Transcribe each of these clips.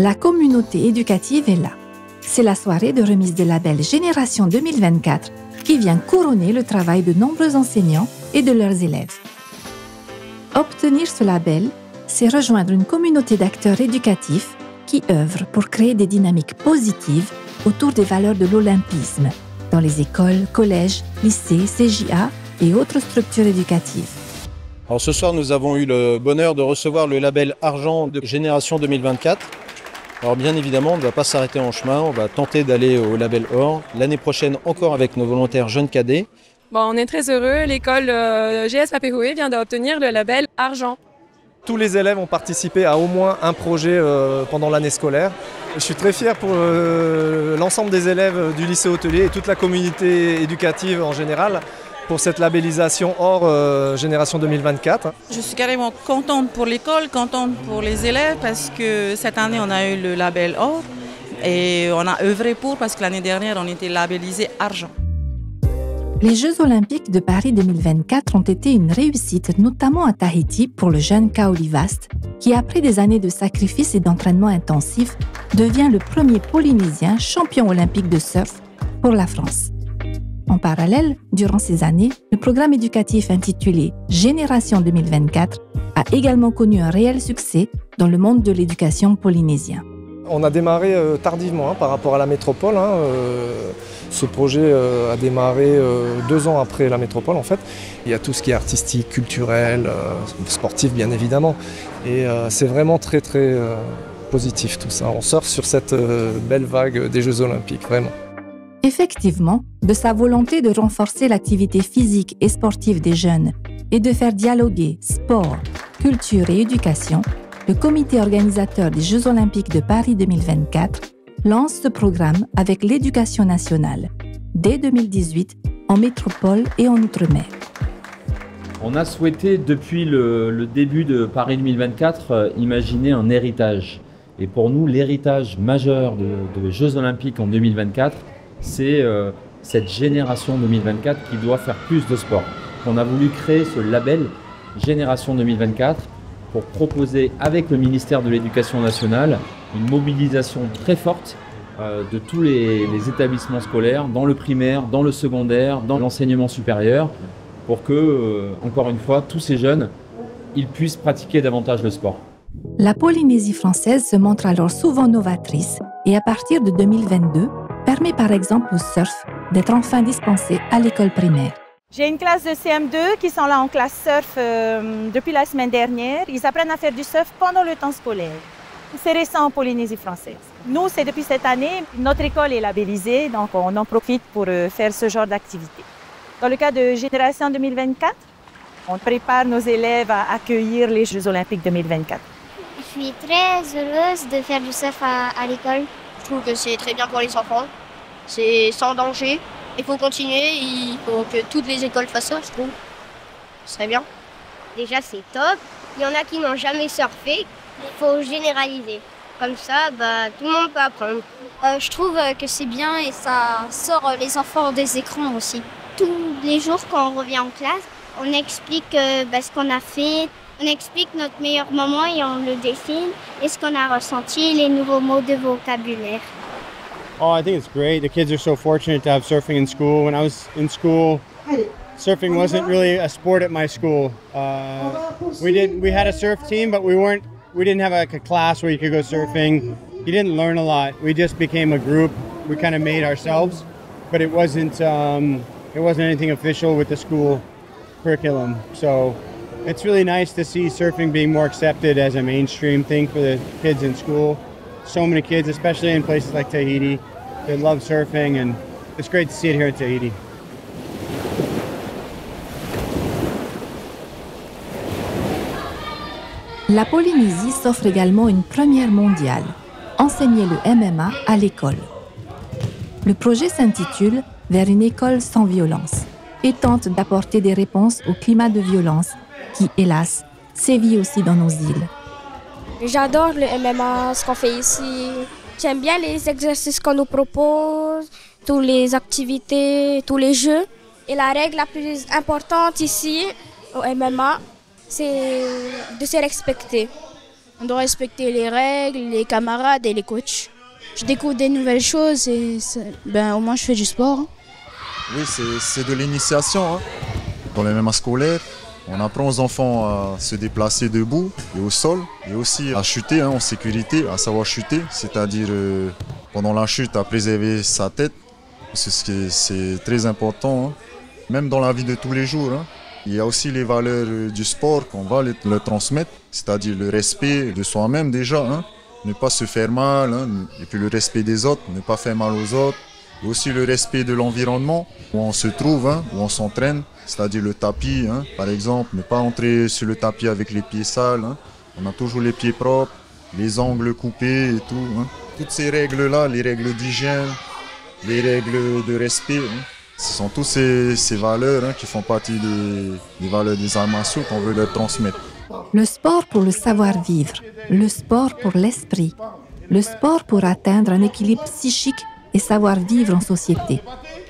La communauté éducative est là. C'est la soirée de remise des labels Génération 2024 qui vient couronner le travail de nombreux enseignants et de leurs élèves. Obtenir ce label, c'est rejoindre une communauté d'acteurs éducatifs qui œuvrent pour créer des dynamiques positives autour des valeurs de l'olympisme dans les écoles, collèges, lycées, CJA et autres structures éducatives. Alors ce soir, nous avons eu le bonheur de recevoir le label Argent de Génération 2024. Alors bien évidemment, on ne va pas s'arrêter en chemin, on va tenter d'aller au label Or. L'année prochaine, encore avec nos volontaires jeunes cadets. Bon, on est très heureux, l'école GS Papéroué vient d'obtenir le label Argent. Tous les élèves ont participé à au moins un projet pendant l'année scolaire. Je suis très fier pour l'ensemble des élèves du lycée hôtelier et toute la communauté éducative en général pour cette labellisation Or Génération 2024. Je suis carrément contente pour l'école, contente pour les élèves parce que cette année on a eu le label Or et on a œuvré pour parce que l'année dernière on était labellisé Argent. Les Jeux olympiques de Paris 2024 ont été une réussite, notamment à Tahiti pour le jeune Kaoli Vast, qui après des années de sacrifices et d'entraînement intensif, devient le premier Polynésien champion olympique de surf pour la France. En parallèle, durant ces années, le programme éducatif intitulé Génération 2024 a également connu un réel succès dans le monde de l'éducation polynésien. On a démarré tardivement par rapport à la métropole. Ce projet a démarré 2 ans après la métropole en fait. Il y a tout ce qui est artistique, culturel, sportif bien évidemment. Et c'est vraiment très positif tout ça. On surfe sur cette belle vague des Jeux olympiques, vraiment. Effectivement, de sa volonté de renforcer l'activité physique et sportive des jeunes et de faire dialoguer sport, culture et éducation, le comité organisateur des Jeux olympiques de Paris 2024 lance ce programme avec l'Éducation nationale, dès 2018, en métropole et en Outre-mer. On a souhaité, depuis le début de Paris 2024, imaginer un héritage. Et pour nous, l'héritage majeur de Jeux olympiques en 2024, c'est cette génération 2024 qui doit faire plus de sport. On a voulu créer ce label Génération 2024 pour proposer avec le ministère de l'Éducation nationale une mobilisation très forte de tous les établissements scolaires, dans le primaire, dans le secondaire, dans l'enseignement supérieur, pour que, encore une fois, tous ces jeunes, ils puissent pratiquer davantage le sport. La Polynésie française se montre alors souvent novatrice et à partir de 2022, permet par exemple au surf d'être enfin dispensé à l'école primaire. J'ai une classe de CM2 qui sont là en classe surf depuis la semaine dernière. Ils apprennent à faire du surf pendant le temps scolaire. C'est récent en Polynésie française. Nous, c'est depuis cette année. Notre école est labellisée, donc on en profite pour faire ce genre d'activité. Dans le cas de Génération 2024, on prépare nos élèves à accueillir les Jeux olympiques 2024. Je suis très heureuse de faire du surf à l'école. Je trouve que c'est très bien pour les enfants. C'est sans danger. Il faut continuer, il faut que toutes les écoles fassent ça, je trouve. Ce serait bien. Déjà, c'est top. Il y en a qui n'ont jamais surfé. Il faut généraliser. Comme ça, tout le monde peut apprendre. Je trouve que c'est bien et ça sort les enfants des écrans aussi. Tous les jours, quand on revient en classe, on explique ce qu'on a fait. On explique notre meilleur moment et on le dessine. Et ce qu'on a ressenti, les nouveaux mots de vocabulaire. Oh, I think it's great. The kids are so fortunate to have surfing in school. When I was in school, surfing wasn't really a sport at my school. We had a surf team, but we didn't have like a class where you could go surfing. You didn't learn a lot. We just became a group. We kind of made ourselves, but it wasn't anything official with the school curriculum. So it's really nice to see surfing being more accepted as a mainstream thing for the kids in school. So many kids, especially in places like Tahiti, they love surfing and it's great to see it here in Tahiti. La Polynésie s'offre également une première mondiale, enseigner le MMA à l'école. Le projet s'intitule « Vers une école sans violence » et tente d'apporter des réponses au climat de violence qui, hélas, sévit aussi dans nos îles. J'adore le MMA, ce qu'on fait ici. J'aime bien les exercices qu'on nous propose, toutes les activités, tous les jeux. Et la règle la plus importante ici, au MMA, c'est de se respecter. On doit respecter les règles, les camarades et les coachs. Je découvre des nouvelles choses et au moins je fais du sport. Oui, c'est de l'initiation. Hein. Dans les mêmes scolaires, on apprend aux enfants à se déplacer debout et au sol, et aussi à chuter en sécurité, à savoir chuter, c'est-à-dire pendant la chute à préserver sa tête. C'est très important, hein. Même dans la vie de tous les jours. Hein. Il y a aussi les valeurs du sport qu'on va le transmettre, c'est-à-dire le respect de soi-même déjà, hein. Ne pas se faire mal, hein. Et puis le respect des autres, ne pas faire mal aux autres. Et aussi le respect de l'environnement où on se trouve, hein, où on s'entraîne, c'est-à-dire le tapis, hein, par exemple, ne pas entrer sur le tapis avec les pieds sales. Hein. On a toujours les pieds propres, les angles coupés et tout. Hein. Toutes ces règles-là, les règles d'hygiène, les règles de respect, hein, ce sont toutes ces valeurs, hein, qui font partie des valeurs des arts martiaux qu'on veut leur transmettre. Le sport pour le savoir-vivre, le sport pour l'esprit, le sport pour atteindre un équilibre psychique et savoir vivre en société.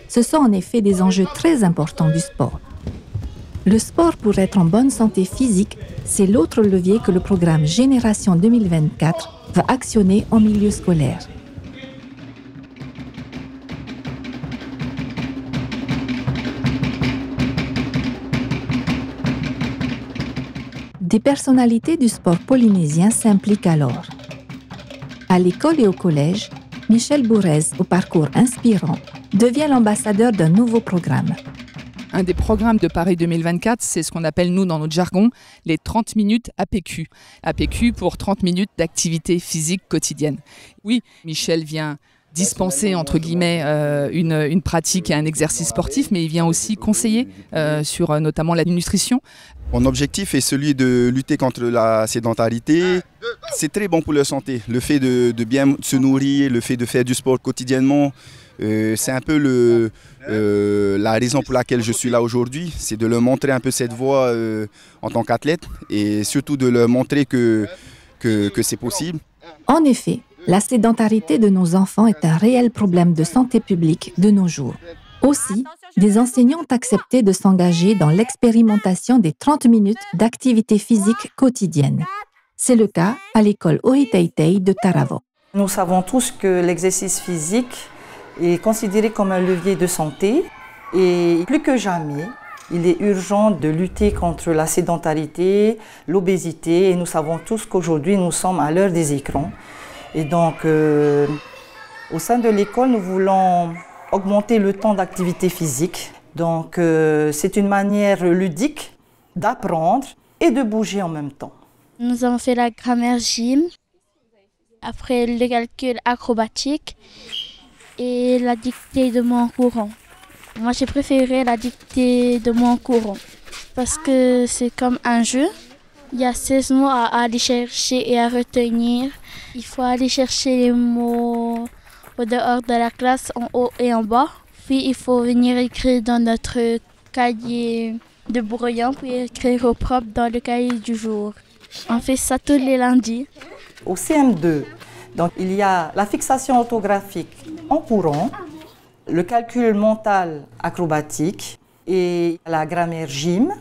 Ce sont en effet des enjeux très importants du sport. Le sport pour être en bonne santé physique, c'est l'autre levier que le programme Génération 2024 va actionner en milieu scolaire. Des personnalités du sport polynésien s'impliquent alors. À l'école et au collège, Michel Bourrez, au parcours inspirant, devient l'ambassadeur d'un nouveau programme. Un des programmes de Paris 2024, c'est ce qu'on appelle, nous, dans notre jargon, les 30 minutes APQ. APQ pour 30 minutes d'activité physique quotidienne. Oui, Michel vient dispenser, entre guillemets, une pratique et un exercice sportif, mais il vient aussi conseiller sur notamment la nutrition. Mon objectif est celui de lutter contre la sédentarité. C'est très bon pour la santé. Le fait de bien se nourrir, le fait de faire du sport quotidiennement, c'est un peu la raison pour laquelle je suis là aujourd'hui. C'est de leur montrer un peu cette voie en tant qu'athlète et surtout de leur montrer que c'est possible. En effet, la sédentarité de nos enfants est un réel problème de santé publique de nos jours. Aussi, des enseignants ont accepté de s'engager dans l'expérimentation des 30 minutes d'activité physique quotidienne. C'est le cas à l'école Ohiteitei de Taravao. Nous savons tous que l'exercice physique est considéré comme un levier de santé et plus que jamais, il est urgent de lutter contre la sédentarité, l'obésité et nous savons tous qu'aujourd'hui nous sommes à l'heure des écrans. Et donc, au sein de l'école, nous voulons augmenter le temps d'activité physique. Donc, c'est une manière ludique d'apprendre et de bouger en même temps. Nous avons fait la grammaire gym, après le calcul acrobatique et la dictée de mots en courant. Moi, j'ai préféré la dictée de mots en courant parce que c'est comme un jeu. Il y a 16 mots à aller chercher et à retenir. Il faut aller chercher les mots au dehors de la classe, en haut et en bas. Puis il faut venir écrire dans notre cahier de brouillon, puis écrire au propre dans le cahier du jour. On fait ça tous les lundis. Au CM2, donc, il y a la fixation orthographique en courant, le calcul mental acrobatique et la grammaire gym.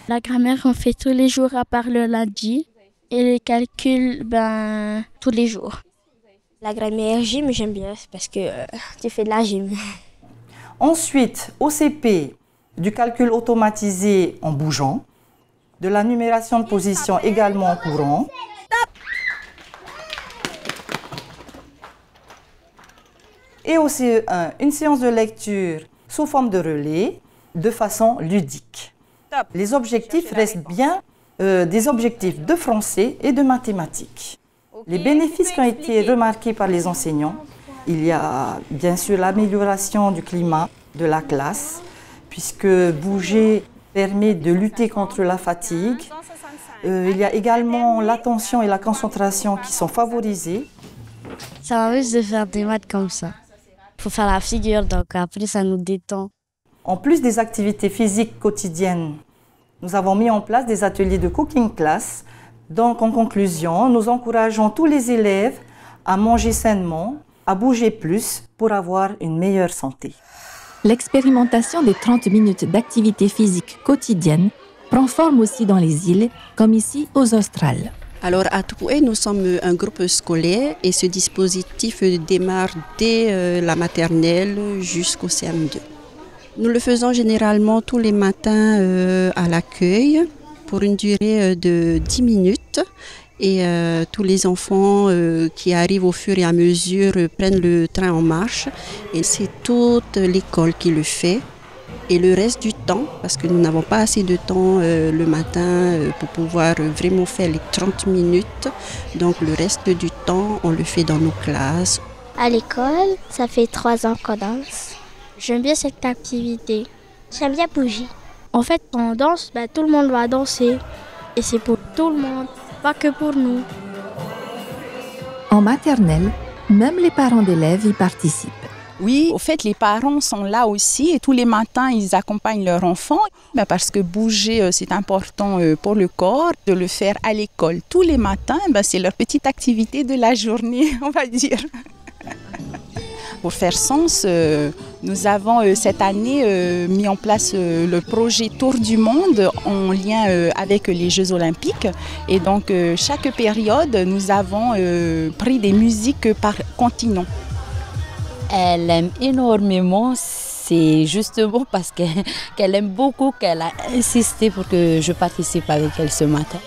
La grammaire, on fait tous les jours à part le lundi. Et le calcul, tous les jours. La grammaire gym, j'aime bien parce que tu fais de la gym. Ensuite, au CP, du calcul automatisé en bougeant, de la numération de position également en courant. Et au CE1, une séance de lecture sous forme de relais, de façon ludique. Les objectifs restent bien des objectifs de français et de mathématiques. Les bénéfices qui ont été remarqués par les enseignants, il y a bien sûr l'amélioration du climat de la classe, puisque bouger permet de lutter contre la fatigue. Il y a également l'attention et la concentration qui sont favorisées. Ça m'amuse de faire des maths comme ça. Il faut faire la figure, donc après ça nous détend. En plus des activités physiques quotidiennes, nous avons mis en place des ateliers de cooking class. Donc, en conclusion, nous encourageons tous les élèves à manger sainement, à bouger plus pour avoir une meilleure santé. L'expérimentation des 30 minutes d'activité physique quotidienne prend forme aussi dans les îles, comme ici aux Australes. Alors à Tupoué, nous sommes un groupe scolaire et ce dispositif démarre dès la maternelle jusqu'au CM2. Nous le faisons généralement tous les matins à l'accueil pour une durée de 10 minutes. Et tous les enfants qui arrivent au fur et à mesure prennent le train en marche. Et c'est toute l'école qui le fait. Et le reste du temps, parce que nous n'avons pas assez de temps le matin pour pouvoir vraiment faire les 30 minutes. Donc le reste du temps, on le fait dans nos classes. À l'école, ça fait 3 ans qu'on danse. J'aime bien cette activité. J'aime bien bouger. En fait, quand on danse, tout le monde va danser. Et c'est pour tout le monde, pas que pour nous. En maternelle, même les parents d'élèves y participent. Oui, au fait, les parents sont là aussi et tous les matins, ils accompagnent leurs enfants parce que bouger, c'est important pour le corps. De le faire à l'école tous les matins, c'est leur petite activité de la journée, on va dire. Pour faire sens, nous avons cette année mis en place le projet Tour du Monde en lien avec les Jeux Olympiques. Et donc, chaque période, nous avons pris des musiques par continent. Elle aime énormément, c'est justement parce qu'elle aime beaucoup qu'elle a insisté pour que je participe avec elle ce matin.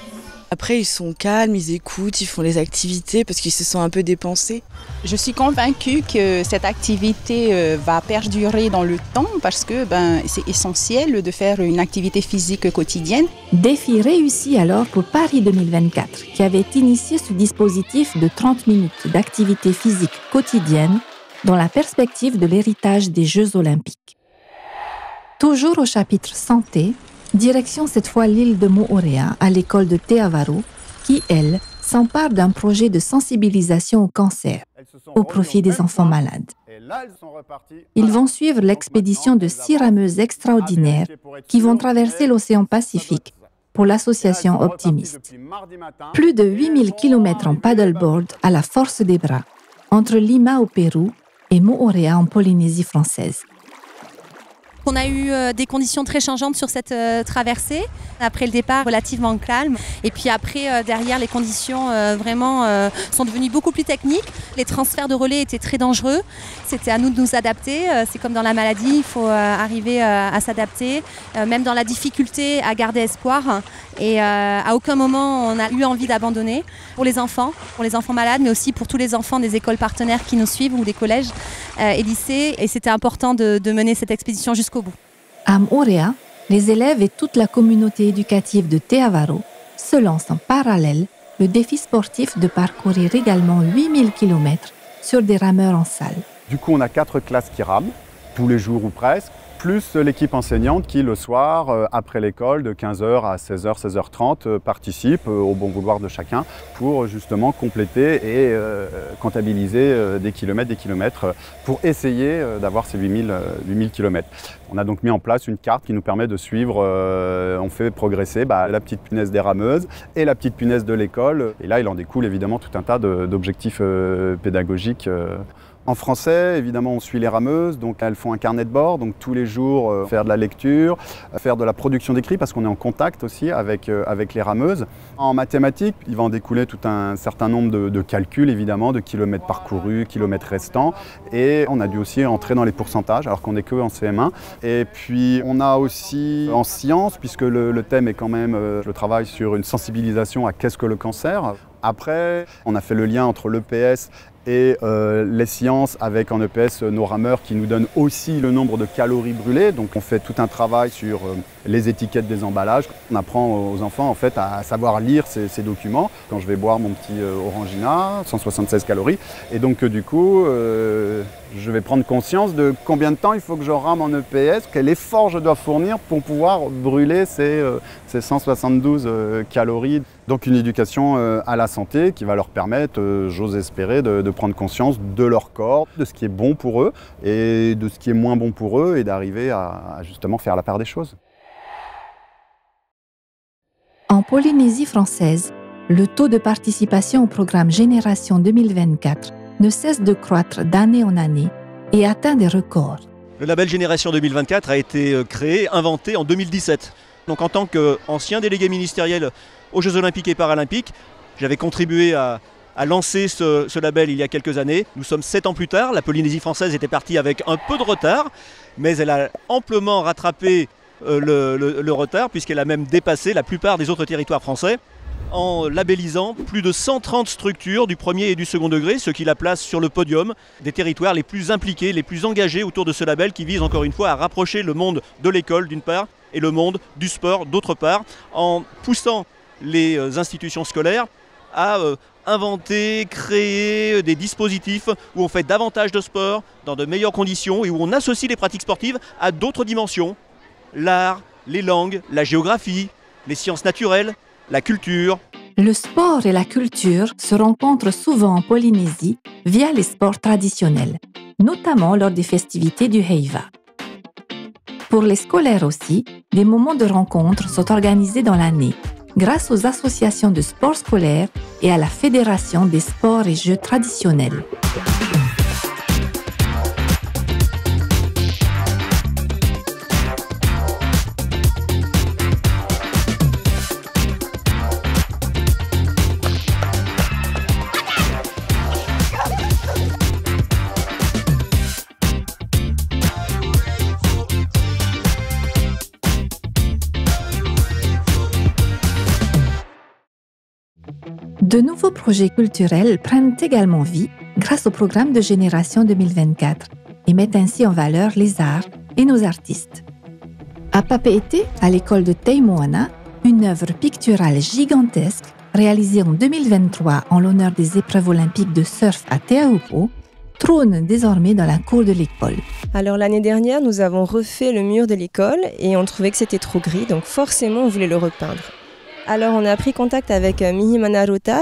Après, ils sont calmes, ils écoutent, ils font les activités parce qu'ils se sont un peu dépensés. Je suis convaincue que cette activité va perdurer dans le temps parce que c'est essentiel de faire une activité physique quotidienne. Défi réussi alors pour Paris 2024, qui avait initié ce dispositif de 30 minutes d'activité physique quotidienne dans la perspective de l'héritage des Jeux Olympiques. Toujours au chapitre santé, direction cette fois l'île de Moorea à l'école de Te Avaru, qui, elle, s'empare d'un projet de sensibilisation au cancer, au profit des enfants malades. Ils vont suivre l'expédition de 6 rameuses extraordinaires qui vont traverser l'océan Pacifique pour l'association Optimiste. Plus de 8000 km en paddleboard à la force des bras, entre Lima au Pérou et Moorea en Polynésie française. On a eu des conditions très changeantes sur cette traversée. Après le départ, relativement calme. Et puis après, derrière, les conditions vraiment sont devenues beaucoup plus techniques. Les transferts de relais étaient très dangereux. C'était à nous de nous adapter. C'est comme dans la maladie, il faut arriver à s'adapter. Même dans la difficulté, à garder espoir. Et à aucun moment, on a eu envie d'abandonner. Pour les enfants malades, mais aussi pour tous les enfants des écoles partenaires qui nous suivent ou des collèges et lycées. Et c'était important de mener cette expédition jusqu'au bout. À Moorea, les élèves et toute la communauté éducative de Te Avaru se lancent en parallèle le défi sportif de parcourir également 8000 km sur des rameurs en salle. Du coup, on a 4 classes qui rament, tous les jours ou presque, plus l'équipe enseignante qui, le soir, après l'école, de 15h à 16h, 16h30, participe au bon vouloir de chacun pour justement compléter et comptabiliser des kilomètres pour essayer d'avoir ces 8000 km. On a donc mis en place une carte qui nous permet de suivre, on fait progresser la petite punaise des rameuses et la petite punaise de l'école. Et là, il en découle évidemment tout un tas d'objectifs pédagogiques. En français, évidemment, on suit les rameuses, donc elles font un carnet de bord, donc tous les jours faire de la lecture, faire de la production d'écrit parce qu'on est en contact aussi avec les rameuses. En mathématiques, il va en découler tout un certain nombre de calculs, évidemment, de kilomètres parcourus, kilomètres restants. Et on a dû aussi entrer dans les pourcentages, alors qu'on n'est que en CM1. Et puis, on a aussi en sciences, puisque le thème est quand même le travail sur une sensibilisation à qu'est-ce que le cancer. Après, on a fait le lien entre l'EPS et les sciences avec en EPS nos rameurs qui nous donnent aussi le nombre de calories brûlées. Donc on fait tout un travail sur les étiquettes des emballages. On apprend aux enfants en fait à savoir lire ces documents. Quand je vais boire mon petit Orangina, 176 calories. Et donc du coup, je vais prendre conscience de combien de temps il faut que je rame en EPS, quel effort je dois fournir pour pouvoir brûler ces 172 calories. Donc une éducation à la santé qui va leur permettre, j'ose espérer, de prendre conscience de leur corps, de ce qui est bon pour eux et de ce qui est moins bon pour eux et d'arriver à justement faire la part des choses. En Polynésie française, le taux de participation au programme Génération 2024 ne cesse de croître d'année en année et atteint des records. Le label Génération 2024 a été créé, inventé en 2017. Donc en tant qu'ancien délégué ministériel aux Jeux Olympiques et Paralympiques, J'avais contribué à lancer ce label il y a quelques années. Nous sommes 7 ans plus tard. La Polynésie française était partie avec un peu de retard, mais elle a amplement rattrapé le retard, puisqu'elle a même dépassé la plupart des autres territoires français en labellisant plus de 130 structures du premier et du second degré, ce qui la place sur le podium des territoires les plus impliqués, les plus engagés autour de ce label qui vise encore une fois à rapprocher le monde de l'école d'une part et le monde du sport d'autre part, en poussant les institutions scolaires à inventer, créer des dispositifs où on fait davantage de sport dans de meilleures conditions et où on associe les pratiques sportives à d'autres dimensions, l'art, les langues, la géographie, les sciences naturelles, la culture. Le sport et la culture se rencontrent souvent en Polynésie via les sports traditionnels, notamment lors des festivités du Heiva. Pour les scolaires aussi, des moments de rencontre sont organisés dans l'année, grâce aux associations de sport scolaires et à la Fédération des sports et jeux traditionnels. De nouveaux projets culturels prennent également vie grâce au programme de Génération 2024 et mettent ainsi en valeur les arts et nos artistes. À Papeete, à l'école de Teimoana, une œuvre picturale gigantesque réalisée en 2023 en l'honneur des épreuves olympiques de surf à Te Aupo trône désormais dans la cour de l'école. Alors l'année dernière, nous avons refait le mur de l'école et on trouvait que c'était trop gris, donc forcément on voulait le repeindre. Alors on a pris contact avec Mihimana Rota,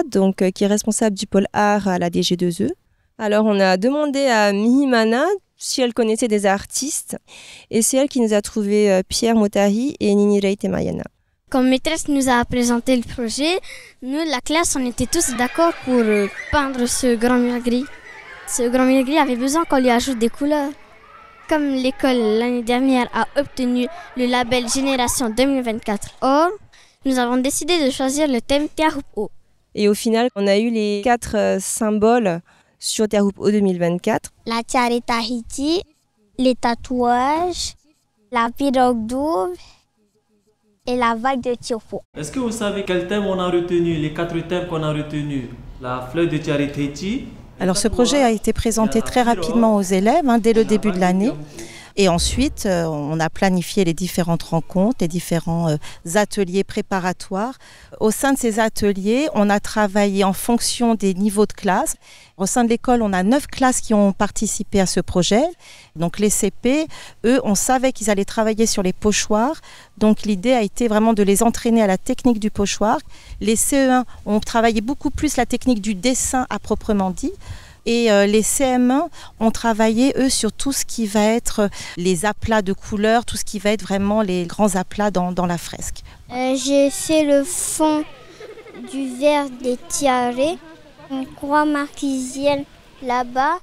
qui est responsable du pôle art à la DG2E. Alors on a demandé à Mihimana si elle connaissait des artistes et c'est elle qui nous a trouvé Pierre Motari et Ninirei Temayana. Quand maîtresse nous a présenté le projet, nous, la classe, on était tous d'accord pour peindre ce grand mur gris. Ce grand mur gris avait besoin qu'on lui ajoute des couleurs. Comme l'école l'année dernière a obtenu le label Génération 2024 Or, nous avons décidé de choisir le thème Te Aupo. Et au final, on a eu les 4 symboles sur Te Aupo 2024. La tiare Tahiti, les tatouages, la pirogue double et la vague de Tiopo. Est-ce que vous savez quel thème on a retenu, les 4 thèmes qu'on a retenus? La fleur de tiare Tahiti. Alors ce projet a été présenté très rapidement aux élèves dès le début de l'année. Et ensuite, on a planifié les différentes rencontres, les différents ateliers préparatoires. Au sein de ces ateliers, on a travaillé en fonction des niveaux de classe. Au sein de l'école, on a 9 classes qui ont participé à ce projet. Donc les CP, eux, on savait qu'ils allaient travailler sur les pochoirs. Donc l'idée a été vraiment de les entraîner à la technique du pochoir. Les CE1 ont travaillé beaucoup plus la technique du dessin à proprement dit. Et les CM1 ont travaillé, eux, sur tout ce qui va être les aplats de couleurs, tout ce qui va être vraiment les grands aplats dans la fresque. J'ai fait le fond du verre des tiares, une croix marquisienne là-bas.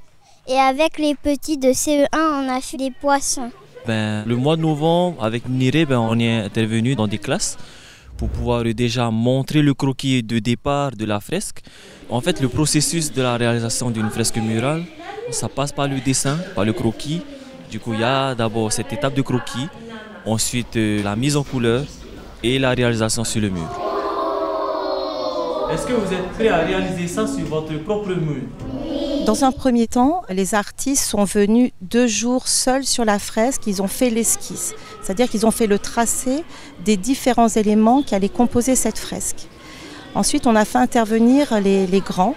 Et avec les petits de CE1, on a fait des poissons. Le mois de novembre, avec Nire, on est intervenu dans des classes pour pouvoir déjà montrer le croquis de départ de la fresque. En fait, le processus de la réalisation d'une fresque murale, ça passe par le dessin, par le croquis. Du coup, il y a d'abord cette étape de croquis, ensuite la mise en couleur et la réalisation sur le mur. Est-ce que vous êtes prêt à réaliser ça sur votre propre mur? Dans un premier temps, les artistes sont venus 2 jours seuls sur la fresque, ils ont fait l'esquisse. C'est-à-dire qu'ils ont fait le tracé des différents éléments qui allaient composer cette fresque. Ensuite, on a fait intervenir les grands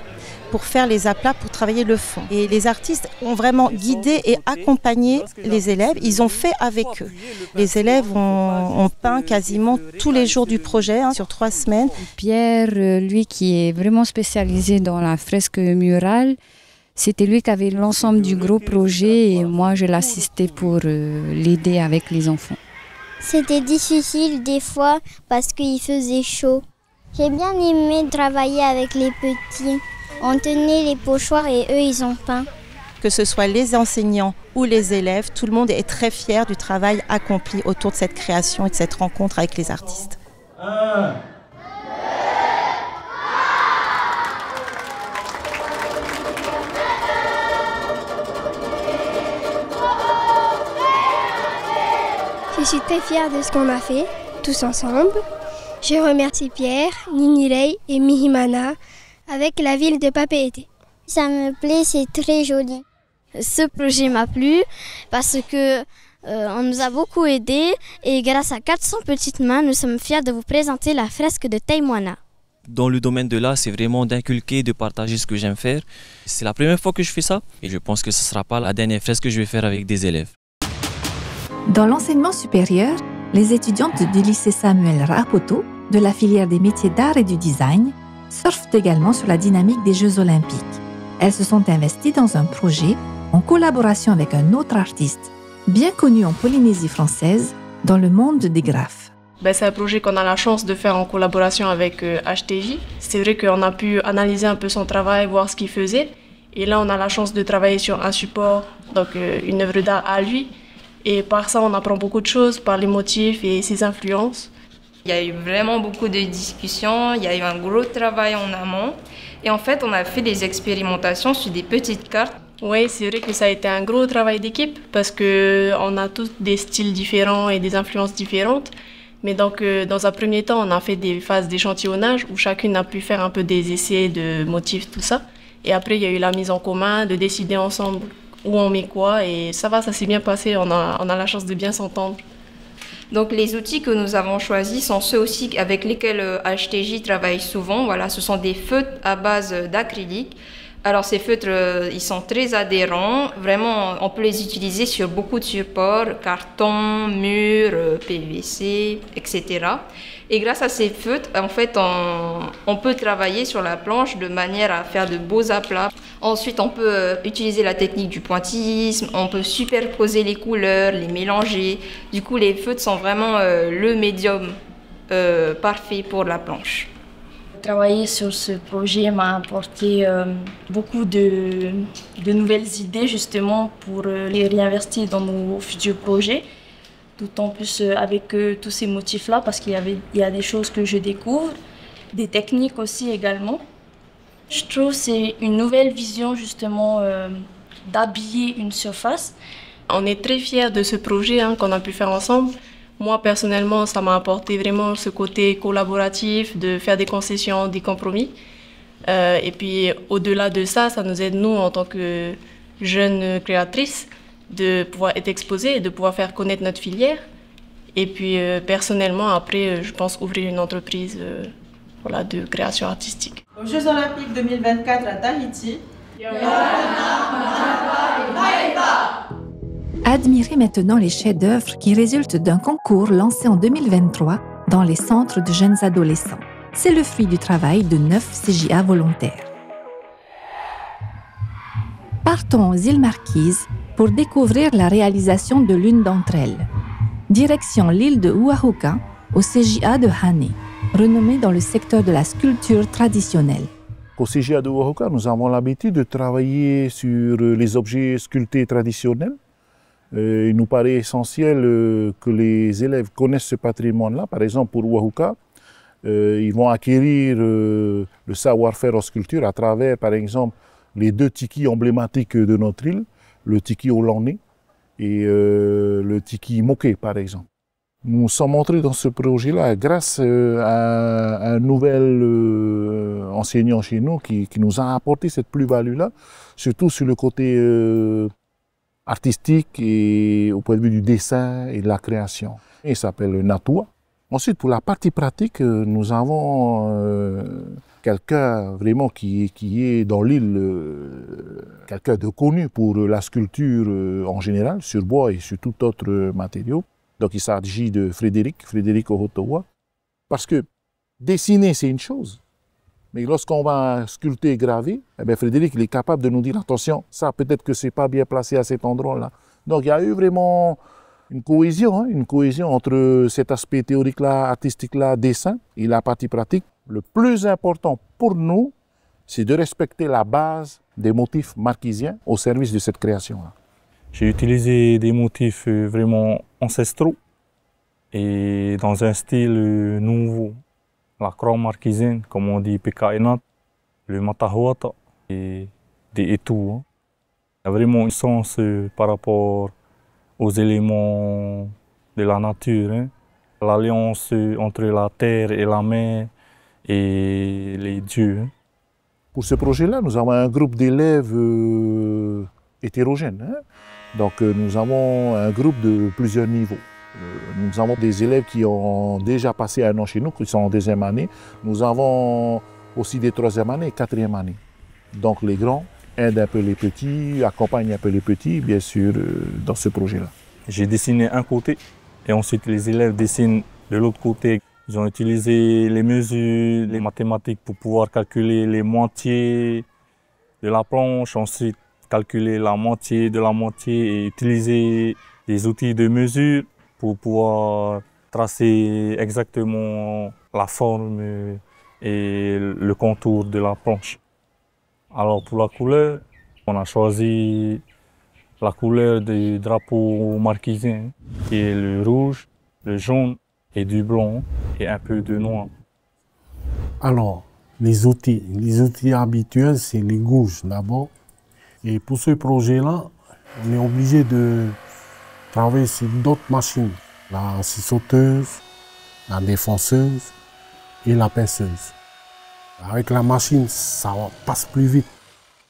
pour faire les aplats, pour travailler le fond. Et les artistes ont vraiment guidé et accompagné les élèves, ils ont fait avec eux. Les élèves ont peint quasiment tous les jours du projet, sur 3 semaines. Pierre, lui qui est vraiment spécialisé dans la fresque murale, c'était lui qui avait l'ensemble du gros projet et moi je l'assistais pour l'aider avec les enfants. C'était difficile des fois parce qu'il faisait chaud. J'ai bien aimé travailler avec les petits. On tenait les pochoirs et eux ils ont peint. Que ce soit les enseignants ou les élèves, tout le monde est très fier du travail accompli autour de cette création et de cette rencontre avec les artistes. 1, 2, 3. Je suis très fière de ce qu'on a fait, tous ensemble. Je remercie Pierre, Ninirei et Mihimana avec la ville de Papeete. Ça me plaît, c'est très joli. Ce projet m'a plu parce que on nous a beaucoup aidés et grâce à 400 petites mains, nous sommes fiers de vous présenter la fresque de Taïmoana. Dans le domaine de l'art, c'est vraiment d'inculquer, de partager ce que j'aime faire. C'est la première fois que je fais ça et je pense que ce ne sera pas la dernière fresque que je vais faire avec des élèves. Dans l'enseignement supérieur, les étudiantes du lycée Samuel Rapoto, de la filière des métiers d'art et du design, surfent également sur la dynamique des Jeux olympiques. Elles se sont investies dans un projet en collaboration avec un autre artiste, bien connu en Polynésie française, dans le monde des graphes. C'est un projet qu'on a la chance de faire en collaboration avec HTJ. C'est vrai qu'on a pu analyser un peu son travail, voir ce qu'il faisait. Et là, on a la chance de travailler sur un support, donc une œuvre d'art à lui. Et par ça, on apprend beaucoup de choses, par les motifs et ses influences. Il y a eu vraiment beaucoup de discussions, il y a eu un gros travail en amont. Et en fait, on a fait des expérimentations sur des petites cartes. Oui, c'est vrai que ça a été un gros travail d'équipe parce qu'on a tous des styles différents et des influences différentes. Mais donc, dans un premier temps, on a fait des phases d'échantillonnage où chacune a pu faire un peu des essais de motifs, tout ça. Et après, il y a eu la mise en commun, de décider ensemble où on met quoi. Et ça va, ça s'est bien passé, on a la chance de bien s'entendre. Donc les outils que nous avons choisis sont ceux aussi avec lesquels HTJ travaille souvent. Voilà, ce sont des feutres à base d'acrylique. Alors ces feutres, ils sont très adhérents. Vraiment, on peut les utiliser sur beaucoup de supports, carton, mur, PVC, etc. Et grâce à ces feutres, en fait, on peut travailler sur la planche de manière à faire de beaux aplats. Ensuite, on peut utiliser la technique du pointillisme, on peut superposer les couleurs, les mélanger. Du coup, les feutres sont vraiment le médium parfait pour la planche. Travailler sur ce projet m'a apporté beaucoup de nouvelles idées justement pour les réinvestir dans nos futurs projets. D'autant plus avec tous ces motifs-là parce qu'il y a des choses que je découvre, des techniques aussi également. Je trouve que c'est une nouvelle vision justement d'habiller une surface. On est très fiers de ce projet qu'on a pu faire ensemble. Moi, personnellement, ça m'a apporté vraiment ce côté collaboratif, de faire des concessions, des compromis. Et puis, au-delà de ça, ça nous aide, nous, en tant que jeunes créatrices, de pouvoir être exposées et de pouvoir faire connaître notre filière. Et puis, personnellement, après, je pense ouvrir une entreprise de création artistique. Aux Jeux Olympiques 2024 à Tahiti, Admirez maintenant les chefs-d'œuvre qui résultent d'un concours lancé en 2023 dans les centres de jeunes adolescents. C'est le fruit du travail de 9 CJA volontaires. Partons aux îles Marquises pour découvrir la réalisation de l'une d'entre elles. Direction l'île de Uahuka, au CJA de Hane, renommé dans le secteur de la sculpture traditionnelle. Au CJA de Uahuka, nous avons l'habitude de travailler sur les objets sculptés traditionnels. Il nous paraît essentiel que les élèves connaissent ce patrimoine-là. Par exemple, pour Uahuka, ils vont acquérir le savoir-faire en sculpture à travers, par exemple, les 2 tikis emblématiques de notre île, le tiki Olané et le tiki Moké, par exemple. Nous sommes entrés dans ce projet-là grâce à un nouvel enseignant chez nous qui nous a apporté cette plus-value-là, surtout sur le côté artistique et au point de vue du dessin et de la création. Il s'appelle Natua. Ensuite, pour la partie pratique, nous avons quelqu'un vraiment qui est dans l'île, quelqu'un de connu pour la sculpture en général, sur bois et sur tout autre matériau. Donc il s'agit de Frédéric Ohotowa. Parce que dessiner, c'est une chose. Mais lorsqu'on va sculpter et graver, Frédéric il est capable de nous dire, attention, ça peut-être que ce n'est pas bien placé à cet endroit-là. Donc il y a eu vraiment une cohésion entre cet aspect théorique-là, artistique-là, dessin, et la partie pratique. Le plus important pour nous, c'est de respecter la base des motifs marquisiens au service de cette création-là. J'ai utilisé des motifs vraiment ancestraux et dans un style nouveau. La croix marquisienne, comme on dit, Pekainat, le Matahuata et des étoux. Il y a vraiment un sens par rapport aux éléments de la nature, hein. L'alliance entre la terre et la mer et les dieux. Hein. Pour ce projet-là, nous avons un groupe d'élèves hétérogènes. Hein. Donc nous avons un groupe de plusieurs niveaux. Nous avons des élèves qui ont déjà passé un an chez nous, qui sont en deuxième année. Nous avons aussi des troisième année et quatrième année. Donc les grands aident un peu les petits, accompagnent un peu les petits, bien sûr, dans ce projet-là. J'ai dessiné un côté et ensuite les élèves dessinent de l'autre côté. Ils ont utilisé les mesures, les mathématiques pour pouvoir calculer les moitiés de la planche, ensuite calculer la moitié de la moitié et utiliser des outils de mesure pour pouvoir tracer exactement la forme et le contour de la planche. Alors pour la couleur, on a choisi la couleur du drapeau marquisien, qui est le rouge, le jaune et du blanc et un peu de noir. Alors, les outils habituels, c'est les gouges d'abord. Et pour ce projet-là, on est obligé de travailler sur d'autres machines. La scie sauteuse, la défonceuse et la pinceuse. Avec la machine, ça passe plus vite.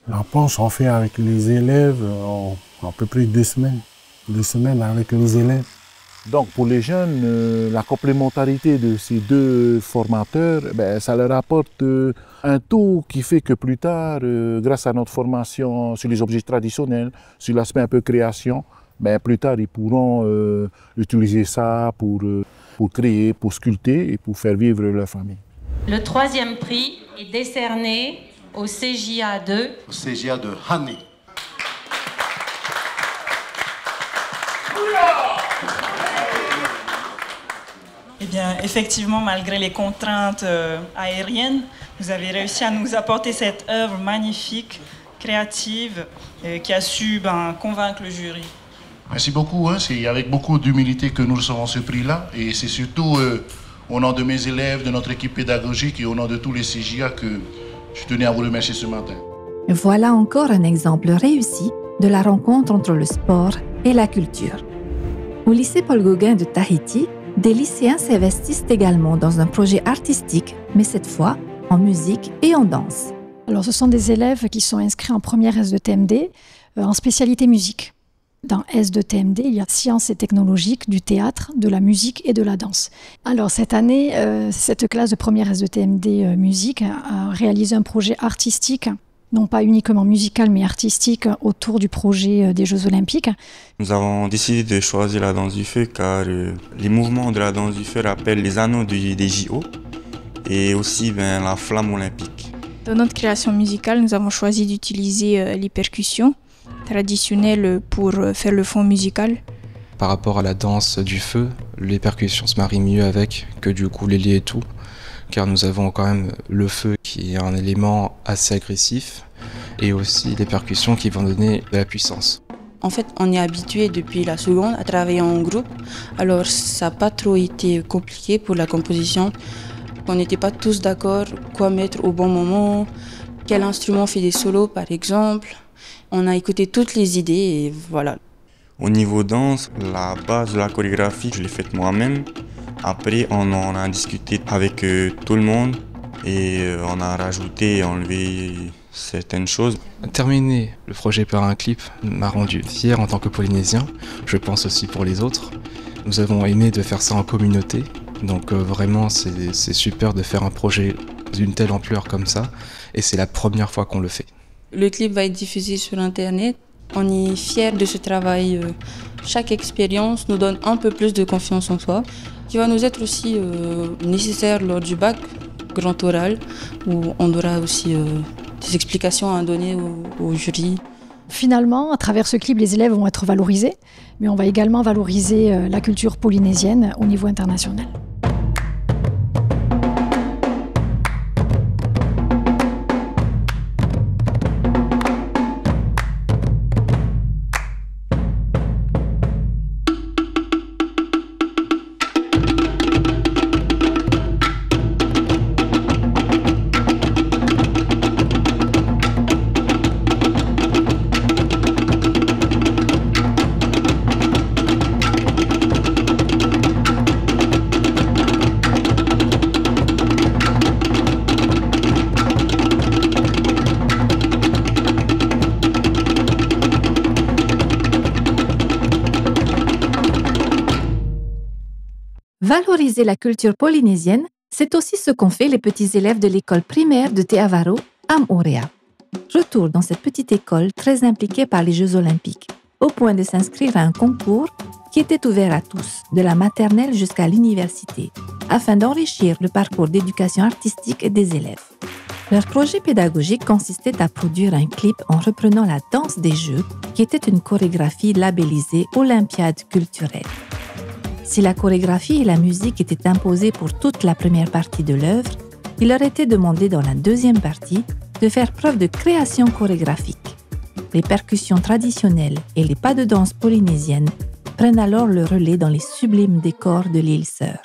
La planche, on fait avec les élèves en à peu près 2 semaines. 2 semaines avec les élèves. Donc pour les jeunes, la complémentarité de ces deux formateurs, ça leur apporte un tout qui fait que plus tard, grâce à notre formation sur les objets traditionnels, sur l'aspect un peu création, plus tard ils pourront utiliser ça pour créer, pour sculpter et pour faire vivre leur famille. Le 3e prix est décerné au CJA 2. Au CJA de Hani. Eh bien, effectivement, malgré les contraintes aériennes, vous avez réussi à nous apporter cette œuvre magnifique, créative, qui a su convaincre le jury. Merci beaucoup. Hein. C'est avec beaucoup d'humilité que nous recevons ce prix-là. Et c'est surtout au nom de mes élèves, de notre équipe pédagogique et au nom de tous les CJA que je tenais à vous remercier ce matin. Voilà encore un exemple réussi de la rencontre entre le sport et la culture. Au lycée Paul Gauguin de Tahiti, des lycéens s'investissent également dans un projet artistique, mais cette fois en musique et en danse. Alors, ce sont des élèves qui sont inscrits en première S de TMD en spécialité musique. Dans S de TMD, il y a sciences et technologiques, du théâtre, de la musique et de la danse. Alors cette année, cette classe de première S de TMD musique a réalisé un projet artistique, non pas uniquement musical mais artistique, autour du projet des Jeux Olympiques. Nous avons décidé de choisir la danse du feu car les mouvements de la danse du feu rappellent les anneaux des JO et aussi la flamme olympique. Dans notre création musicale, nous avons choisi d'utiliser les percussions traditionnelles pour faire le fond musical. Par rapport à la danse du feu, les percussions se marient mieux avec que du ukulélé et tout, car nous avons quand même le feu qui est un élément assez agressif et aussi les percussions qui vont donner de la puissance. En fait, on est habitué depuis la seconde à travailler en groupe, alors ça n'a pas trop été compliqué pour la composition. On n'était pas tous d'accord quoi mettre au bon moment, quel instrument fait des solos par exemple. On a écouté toutes les idées et voilà. Au niveau danse, la base de la chorégraphie, je l'ai faite moi-même. Après, on en a discuté avec tout le monde et on a rajouté et enlevé certaines choses. Terminer le projet par un clip m'a rendu fier en tant que Polynésien. Je pense aussi pour les autres. Nous avons aimé de faire ça en communauté. Donc vraiment, c'est super de faire un projet d'une telle ampleur comme ça. Et c'est la première fois qu'on le fait. Le clip va être diffusé sur Internet. On est fiers de ce travail. Chaque expérience nous donne un peu plus de confiance en soi, qui va nous être aussi nécessaire lors du bac grand oral, où on aura aussi des explications à donner au jury. Finalement, à travers ce clip, les élèves vont être valorisés, mais on va également valoriser la culture polynésienne au niveau international. Valoriser la culture polynésienne, c'est aussi ce qu'ont fait les petits élèves de l'école primaire de Te Avaro à Moorea. Retour dans cette petite école très impliquée par les Jeux olympiques, au point de s'inscrire à un concours qui était ouvert à tous, de la maternelle jusqu'à l'université, afin d'enrichir le parcours d'éducation artistique des élèves. Leur projet pédagogique consistait à produire un clip en reprenant la danse des Jeux, qui était une chorégraphie labellisée Olympiade culturelle. Si la chorégraphie et la musique étaient imposées pour toute la première partie de l'œuvre, il leur était demandé dans la deuxième partie de faire preuve de création chorégraphique. Les percussions traditionnelles et les pas de danse polynésiennes prennent alors le relais dans les sublimes décors de l'île Sœur.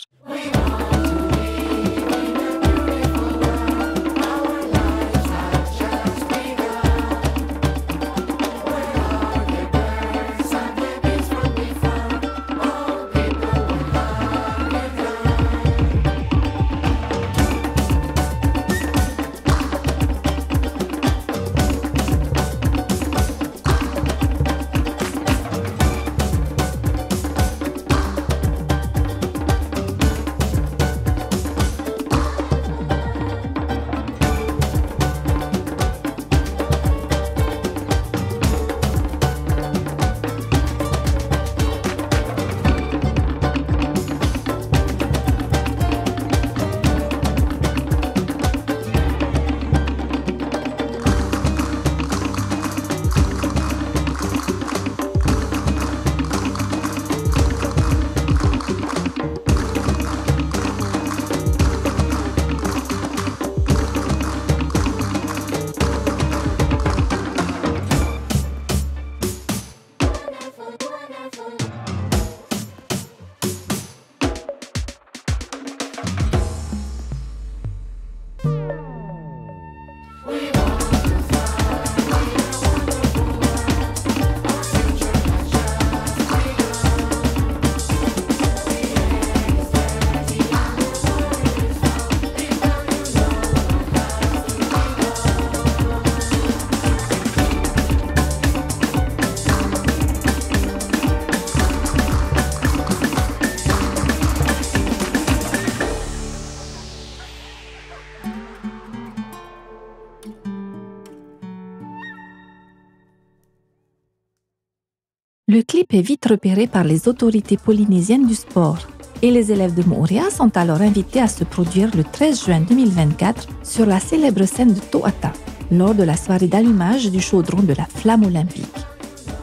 Le clip est vite repéré par les autorités polynésiennes du sport et les élèves de Moorea sont alors invités à se produire le 13 juin 2024 sur la célèbre scène de Toata, lors de la soirée d'allumage du chaudron de la flamme olympique.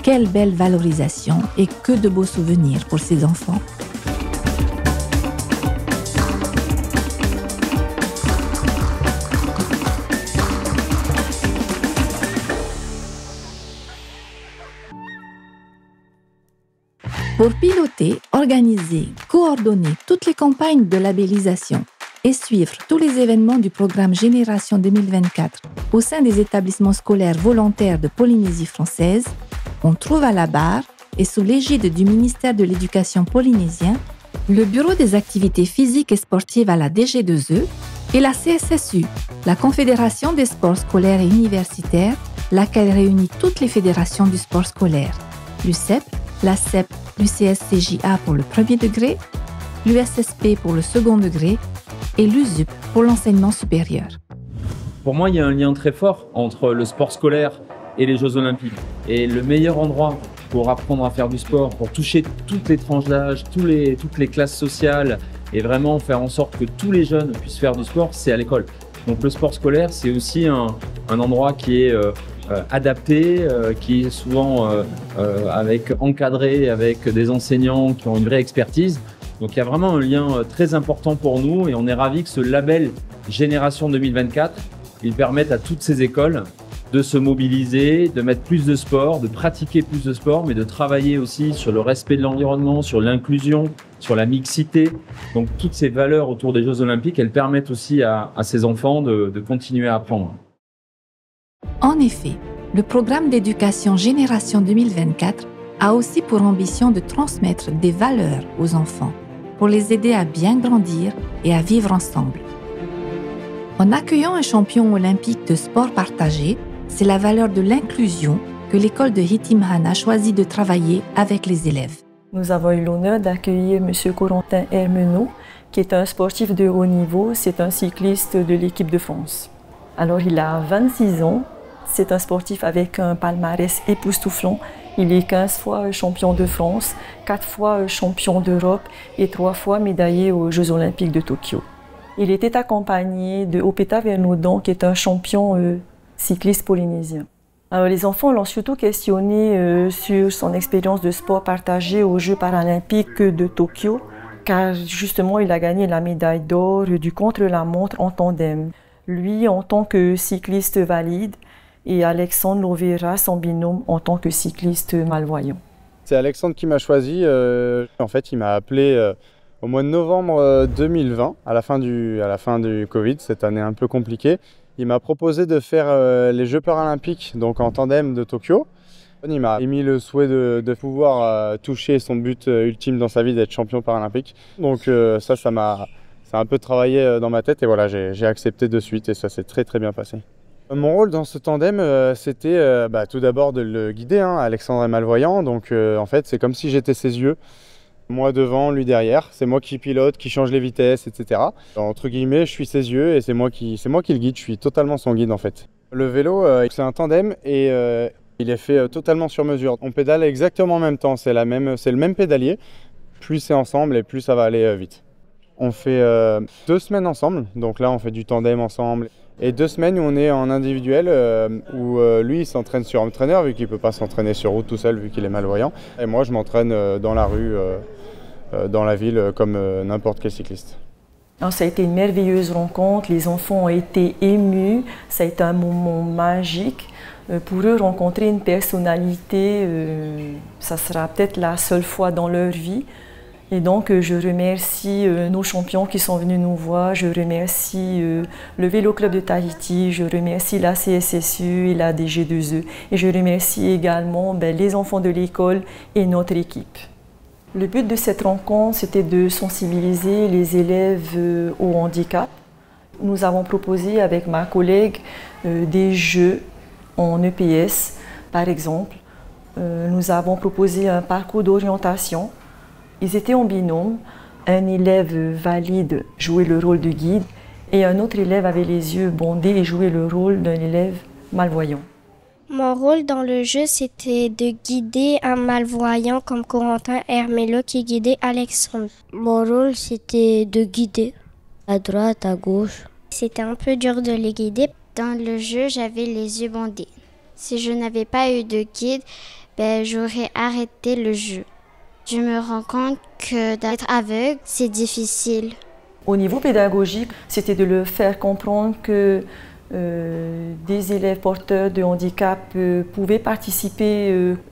Quelle belle valorisation et que de beaux souvenirs pour ces enfants! Pour piloter, organiser, coordonner toutes les campagnes de labellisation et suivre tous les événements du programme Génération 2024 au sein des établissements scolaires volontaires de Polynésie française, on trouve à la barre et sous l'égide du ministère de l'Éducation polynésien, le Bureau des activités physiques et sportives à la DG2E et la CSSU, la Confédération des sports scolaires et universitaires, laquelle réunit toutes les fédérations du sport scolaire, l'UCEP, la CEP, l'UCSCJA pour le premier degré, l'USSP pour le second degré et l'USUP pour l'enseignement supérieur. Pour moi, il y a un lien très fort entre le sport scolaire et les Jeux olympiques. Et le meilleur endroit pour apprendre à faire du sport, pour toucher toutes les tranches d'âge, toutes les classes sociales et vraiment faire en sorte que tous les jeunes puissent faire du sport, c'est à l'école. Donc le sport scolaire, c'est aussi un endroit qui est adapté, qui est souvent encadré avec des enseignants qui ont une vraie expertise. Donc il y a vraiment un lien très important pour nous et on est ravis que ce label Génération 2024, il permette à toutes ces écoles de se mobiliser, de mettre plus de sport, de pratiquer plus de sport, mais de travailler aussi sur le respect de l'environnement, sur l'inclusion, sur la mixité. Donc toutes ces valeurs autour des Jeux olympiques, elles permettent aussi à ces enfants de continuer à apprendre. En effet, le programme d'éducation Génération 2024 a aussi pour ambition de transmettre des valeurs aux enfants pour les aider à bien grandir et à vivre ensemble. En accueillant un champion olympique de sport partagé, c'est la valeur de l'inclusion que l'école de Hitim Han a choisi de travailler avec les élèves. Nous avons eu l'honneur d'accueillir M. Corentin Hermenot, qui est un sportif de haut niveau, c'est un cycliste de l'équipe de France. Alors il a 26 ans, c'est un sportif avec un palmarès époustouflant. Il est 15 fois champion de France, 4 fois champion d'Europe et 3 fois médaillé aux Jeux Olympiques de Tokyo. Il était accompagné de Opeta Vernodon, qui est un champion cycliste polynésien. Alors, les enfants l'ont surtout questionné sur son expérience de sport partagé aux Jeux paralympiques de Tokyo, car justement il a gagné la médaille d'or du contre-la-montre en tandem. Lui en tant que cycliste valide et Alexandre Lovera, son binôme, en tant que cycliste malvoyant. C'est Alexandre qui m'a choisi. En fait, il m'a appelé au mois de novembre 2020, à la fin du Covid, cette année un peu compliquée. Il m'a proposé de faire les Jeux paralympiques donc en tandem de Tokyo. Il m'a émis le souhait de pouvoir toucher son but ultime dans sa vie, d'être champion paralympique. Donc ça m'a un peu travaillé dans ma tête et voilà, j'ai accepté de suite et ça s'est très très bien passé. Mon rôle dans ce tandem, c'était tout d'abord de le guider. Alexandre est malvoyant, donc en fait c'est comme si j'étais ses yeux. Moi devant, lui derrière, c'est moi qui pilote, qui change les vitesses, etc. Entre guillemets, je suis ses yeux et c'est moi qui le guide, je suis totalement son guide en fait. Le vélo, c'est un tandem et il est fait totalement sur mesure. On pédale exactement en même temps, c'est le même pédalier. Plus c'est ensemble et plus ça va aller vite. On fait 2 semaines ensemble, donc là on fait du tandem ensemble. Et 2 semaines où on est en individuel, où lui il s'entraîne sur home trainer vu qu'il ne peut pas s'entraîner sur route tout seul vu qu'il est malvoyant. Et moi je m'entraîne dans la rue, dans la ville comme n'importe quel cycliste. Alors, ça a été une merveilleuse rencontre, les enfants ont été émus, ça a été un moment magique. Pour eux, rencontrer une personnalité, ça sera peut-être la seule fois dans leur vie. Et donc, je remercie nos champions qui sont venus nous voir, je remercie le Vélo Club de Tahiti, je remercie la CSSU et la DG2E. Et je remercie également les enfants de l'école et notre équipe. Le but de cette rencontre, c'était de sensibiliser les élèves au handicap. Nous avons proposé avec ma collègue des jeux en EPS, par exemple. Nous avons proposé un parcours d'orientation. Ils étaient en binôme. Un élève valide jouait le rôle de guide et un autre élève avait les yeux bandés et jouait le rôle d'un élève malvoyant. Mon rôle dans le jeu, c'était de guider un malvoyant comme Corentin Hermelot qui guidait Alexandre. Mon rôle, c'était de guider à droite, à gauche. C'était un peu dur de les guider. Dans le jeu, j'avais les yeux bandés. Si je n'avais pas eu de guide, j'aurais arrêté le jeu. Je me rends compte que d'être aveugle, c'est difficile. Au niveau pédagogique, c'était de leur faire comprendre que des élèves porteurs de handicap pouvaient participer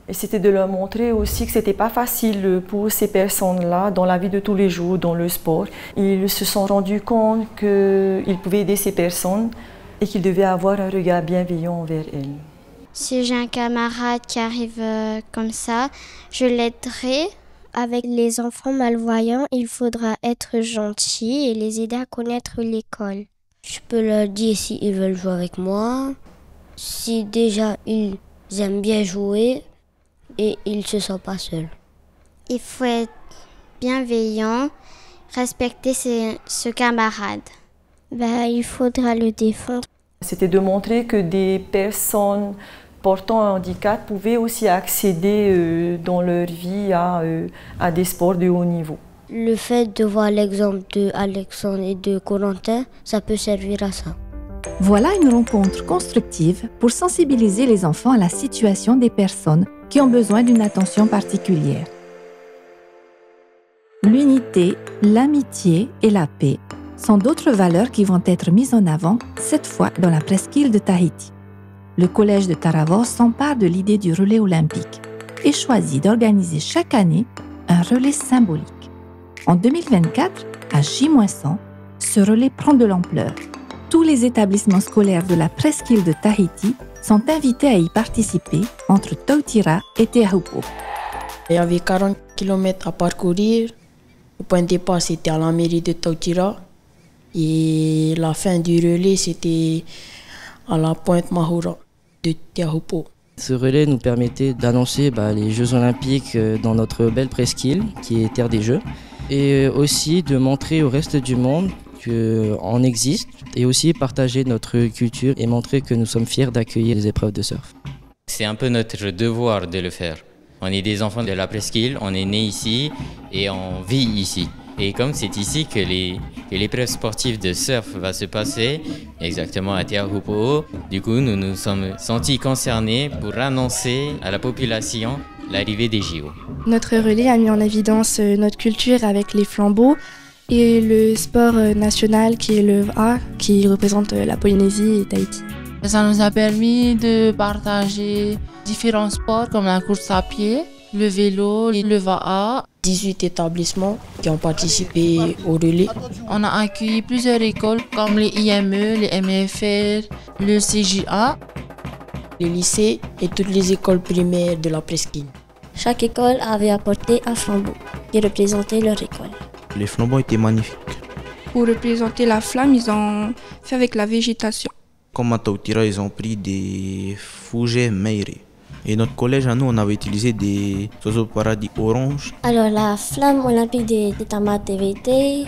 et c'était de leur montrer aussi que ce n'était pas facile pour ces personnes-là dans la vie de tous les jours, dans le sport. Ils se sont rendus compte qu'ils pouvaient aider ces personnes et qu'ils devaient avoir un regard bienveillant envers elles. Si j'ai un camarade qui arrive comme ça, je l'aiderai. Avec les enfants malvoyants, il faudra être gentil et les aider à connaître l'école. Je peux leur dire s'ils veulent jouer avec moi, si déjà ils aiment bien jouer et ils ne se sentent pas seuls. Il faut être bienveillant, respecter ce camarade. Il faudra le défendre. C'était de montrer que des personnes portant un handicap pouvaient aussi accéder dans leur vie à des sports de haut niveau. Le fait de voir l'exemple d'Alexandre et de Corentin, ça peut servir à ça. Voilà une rencontre constructive pour sensibiliser les enfants à la situation des personnes qui ont besoin d'une attention particulière. L'unité, l'amitié et la paix sont d'autres valeurs qui vont être mises en avant, cette fois dans la presqu'île de Tahiti. Le collège de Taravos s'empare de l'idée du relais olympique et choisit d'organiser chaque année un relais symbolique. En 2024, à J-100, ce relais prend de l'ampleur. Tous les établissements scolaires de la presqu'île de Tahiti sont invités à y participer entre Tautira et Teahupo'o. Il y avait 40 km à parcourir. Le point de départ, c'était à la mairie de Tautira. Et la fin du relais, c'était à la pointe Mahura de Teahupo'o. Ce relais nous permettait d'annoncer les Jeux Olympiques dans notre belle presqu'île, qui est terre des Jeux, et aussi de montrer au reste du monde qu'on existe, et aussi partager notre culture et montrer que nous sommes fiers d'accueillir les épreuves de surf. C'est un peu notre devoir de le faire. On est des enfants de la presqu'île, on est nés ici et on vit ici. Et comme c'est ici que l'épreuve sportive de surf va se passer, exactement à Te Ahupo'o, du coup nous nous sommes sentis concernés pour annoncer à la population l'arrivée des JO. Notre relais a mis en évidence notre culture avec les flambeaux et le sport national qui est le VA, qui représente la Polynésie et Tahiti. Ça nous a permis de partager différents sports comme la course à pied, le vélo, le VAA. 18 établissements qui ont participé au relais. On a accueilli plusieurs écoles comme les IME, les MEFR, le CJA, les lycées et toutes les écoles primaires de la presqu'île. Chaque école avait apporté un flambeau qui représentait leur école. Les flambeaux étaient magnifiques. Pour représenter la flamme, ils ont fait avec la végétation. Comme à Tautira, ils ont pris des fougères meire. Et notre collège, à nous, on avait utilisé des oiseaux de paradis orange. Alors la flamme olympique des Tetama TVT,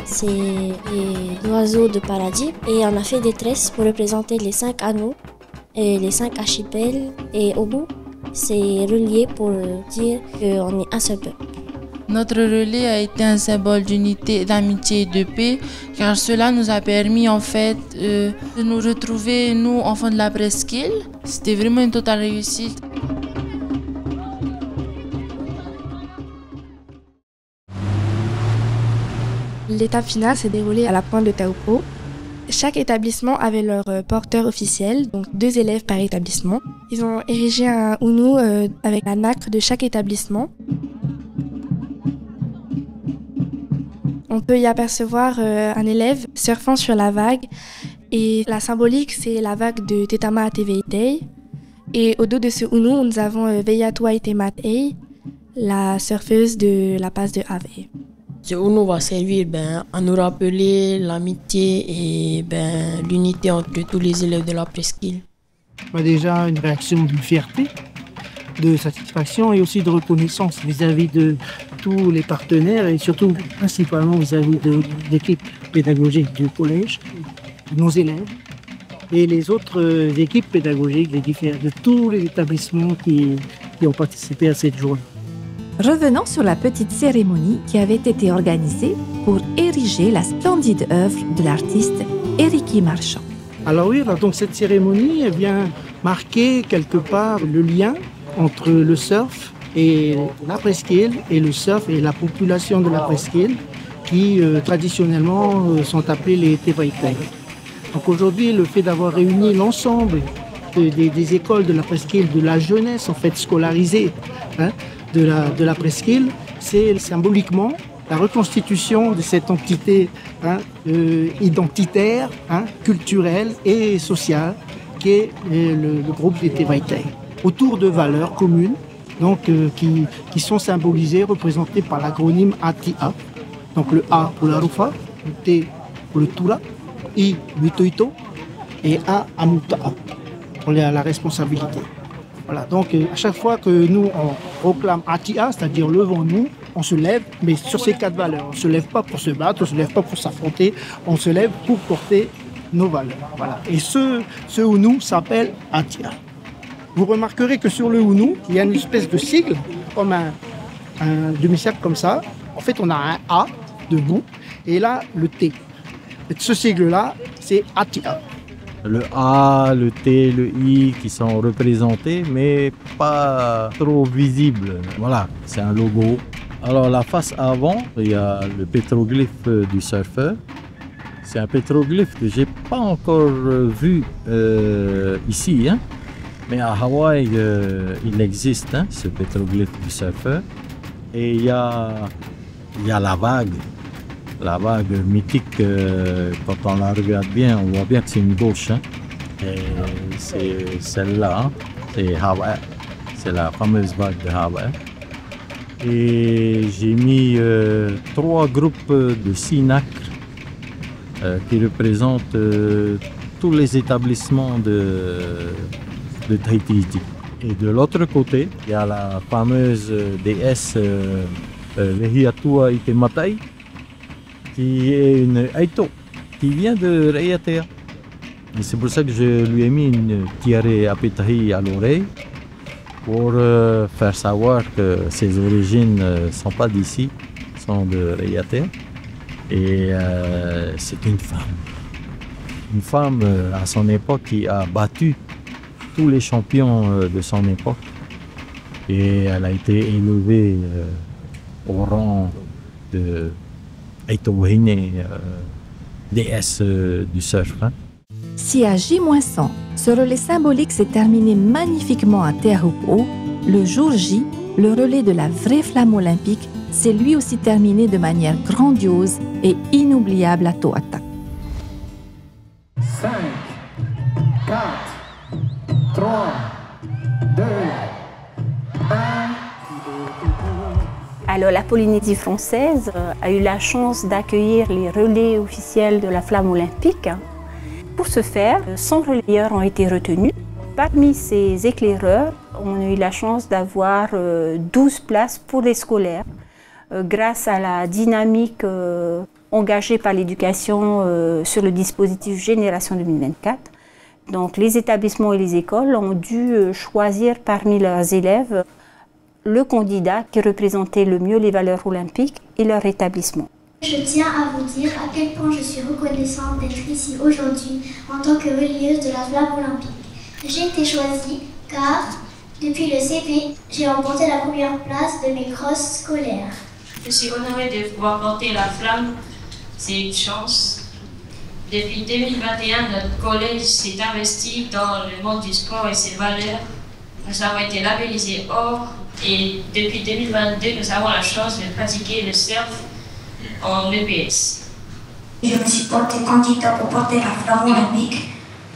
c'est les oiseaux de paradis. Et on a fait des tresses pour représenter les 5 anneaux et les 5 archipels. Et au bout, c'est relié pour dire qu'on est un seul peuple. Notre relais a été un symbole d'unité, d'amitié et de paix, car cela nous a permis en fait de nous retrouver, nous, enfants de la presqu'île. C'était vraiment une totale réussite. L'étape finale s'est déroulée à la pointe de Taupo. Chaque établissement avait leur porteur officiel, donc 2 élèves par établissement. Ils ont érigé un hounou avec la nacre de chaque établissement. On peut y apercevoir un élève surfant sur la vague et la symbolique c'est la vague de Tetama Teveitei. Et au dos de ce hounou, nous avons Veiatua Itematei, la surfeuse de la passe de Ave. Ce hounou va servir à nous rappeler l'amitié et l'unité entre tous les élèves de la presqu'île. Déjà une réaction de fierté, de satisfaction et aussi de reconnaissance vis-à-vis de tous les partenaires et surtout principalement vis-à-vis de l'équipe pédagogique du collège, de nos élèves et les autres équipes pédagogiques de tous les établissements qui ont participé à cette journée. Revenons sur la petite cérémonie qui avait été organisée pour ériger la splendide œuvre de l'artiste Ériki Marchand. Alors oui, donc cette cérémonie vient marquer quelque part le lien entre le surf et la presqu'île et le surf et la population de la presqu'île qui traditionnellement sont appelés les Tevaïtai. Donc aujourd'hui, le fait d'avoir réuni l'ensemble des écoles de la presqu'île, de la jeunesse en fait scolarisée de la presqu'île, c'est symboliquement la reconstitution de cette entité identitaire, culturelle et sociale qui est le groupe des Tevaïtai, autour de valeurs communes donc, qui sont symbolisées, représentées par l'acronyme ATIA. Donc le A pour la Rufa, le T pour le Tura, I Witoito et A Amuta'a pour la responsabilité. Voilà, donc à chaque fois que nous on proclame ATIA, c'est-à-dire levons-nous, on se lève, mais sur ces 4 valeurs. On ne se lève pas pour se battre, on ne se lève pas pour s'affronter, on se lève pour porter nos valeurs. Voilà. Et ce hounou s'appelle ATIA. Vous remarquerez que sur le hounou, il y a une espèce de sigle, comme un demi-cercle comme ça. En fait, on a un A debout, et là, le T. Et ce sigle-là, c'est ATIA. Le A, le T, le I qui sont représentés, mais pas trop visibles. Voilà, c'est un logo. Alors la face avant, il y a le pétroglyphe du surfeur. C'est un pétroglyphe que je n'ai pas encore vu ici, mais à Hawaï, il existe, ce pétroglyphe du surfeur. Et il y a la vague mythique, quand on la regarde bien, on voit bien que c'est une gauche. Et c'est celle-là, c'est Hawaï, c'est la fameuse vague de Hawaï. Et j'ai mis 3 groupes de 6 nacres qui représentent tous les établissements de Tahiti. Et de l'autre côté, il y a la fameuse déesse Lehiatua Itematai, qui est une Aito, qui vient de Raiatea. Et c'est pour ça que je lui ai mis une tiare apetahi à l'oreille pour faire savoir que ses origines ne sont pas d'ici, sont de Raiatea. Et c'est une femme. Une femme à son époque qui a battu tous les champions de son époque. Et elle a été élevée au rang de Aitohine, déesse du surf. Hein. Si à J-100, ce relais symbolique s'est terminé magnifiquement à Teahupo'o, le jour J, le relais de la vraie flamme olympique, s'est lui aussi terminé de manière grandiose et inoubliable à Toata. 5, 4, 3, 2, 1. Alors la Polynésie française a eu la chance d'accueillir les relais officiels de la flamme olympique. Pour ce faire, 100 relayeurs ont été retenus. Parmi ces éclaireurs, on a eu la chance d'avoir 12 places pour les scolaires. Grâce à la dynamique engagée par l'éducation sur le dispositif Génération 2024. Donc les établissements et les écoles ont dû choisir parmi leurs élèves le candidat qui représentait le mieux les valeurs olympiques et leur établissement. Je tiens à vous dire à quel point je suis reconnaissante d'être ici aujourd'hui en tant que relayeuse de la flamme olympique. J'ai été choisie car, depuis le CP, j'ai remporté la première place de mes crosses scolaires. Je suis honorée de pouvoir porter la flamme, c'est une chance. Depuis 2021, notre collège s'est investi dans le monde du sport et ses valeurs. Nous avons été labellisés or et depuis 2022, nous avons la chance de pratiquer le surf en EPS. Je me suis portée candidate pour porter la flamme olympique